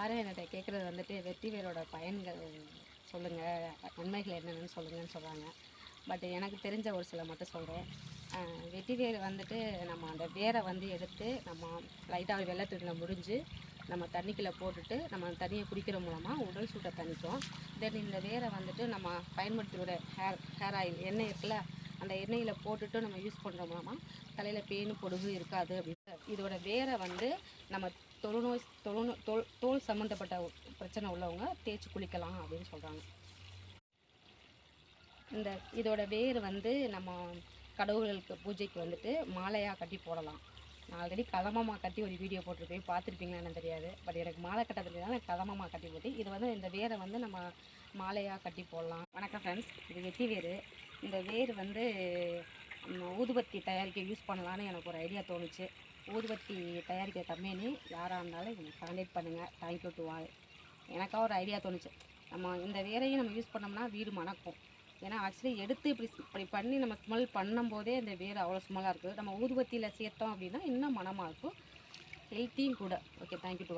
எல்லாரும் என்கிட்ட கேட்குறது வந்துட்டு வெட்டி வேரோட பயன்கள் சொல்லுங்கள், நன்மைகள் என்னென்னு சொல்லுங்கன்னு சொல்கிறாங்க. பட் எனக்கு தெரிஞ்ச ஒரு சில மட்டும் சொல்கிறேன். வெட்டி வேர் வந்துட்டு நம்ம அந்த வேரை வந்து எடுத்து நம்ம லைட்டாக வெள்ளத்துணியில் முடிஞ்சு நம்ம தண்ணிக்குள்ளே போட்டுட்டு நம்ம அந்த தண்ணியை குடிக்கிற மூலமாக உடல் சூட்டை தணிக்கும். தென் இந்த வேரை வந்துட்டு நம்ம பயன்படுத்துகிற ஹேர் ஆயில் எண்ணெய் இருக்குல்ல, அந்த எண்ணெயில் போட்டுட்டு நம்ம யூஸ் பண்ணுற மூலமாக தலையில் பேனு பொடுகு இருக்காது அப்படின்னு. இதோட வேரை வந்து நம்ம தோல் சம்மந்தப்பட்ட பிரச்சனை உள்ளவங்க தேய்ச்சி குளிக்கலாம் அப்படின்னு சொல்கிறாங்க. இதோட வேர் வந்து நம்ம கடவுள்களுக்கு பூஜைக்கு வந்துட்டு மாலையாக கட்டி போடலாம். நான் ஆல்ரெடி கதம்பமாக கட்டி ஒரு வீடியோ போட்டிருப்பேன், பார்த்துருப்பீங்களா என்னன்னு தெரியாது. பட் எனக்கு மாலை கட்டத்தில் நான் கதம்பமாக கட்டி போட்டு இது வந்து இந்த வேரை வந்து நம்ம மாலையாக கட்டி போடலாம். வணக்கம் ஃப்ரெண்ட்ஸ், இது வெட்டி வேர். இந்த வேர் வந்து ஊதுபத்தி தயாரிக்க யூஸ் பண்ணலான்னு எனக்கு ஒரு ஐடியா தோணுச்சு. ஊதுபத்தி தயாரிக்கிற கம்பெனி யாராக இருந்தாலும் எனக்கு கான்டாக்ட் பண்ணுங்கள். Thank you to all. எனக்காக ஒரு ஐடியா தோணுச்சு, நம்ம இந்த வேரையும் நம்ம யூஸ் பண்ணோம்னா வீடு மணக்கும். ஏன்னா ஆக்சுவலி எடுத்து இப்படி பண்ணி நம்ம ஸ்மெல் பண்ணும்போதே இந்த வேர் அவ்வளோ ஸ்மெல்லாக இருக்குது. நம்ம ஊதுபத்தியில் சேர்த்தோம் அப்படின்னா இன்னும் மணமாக இருக்கும், ஹெல்த்தியும் கூட. Okay, thank you to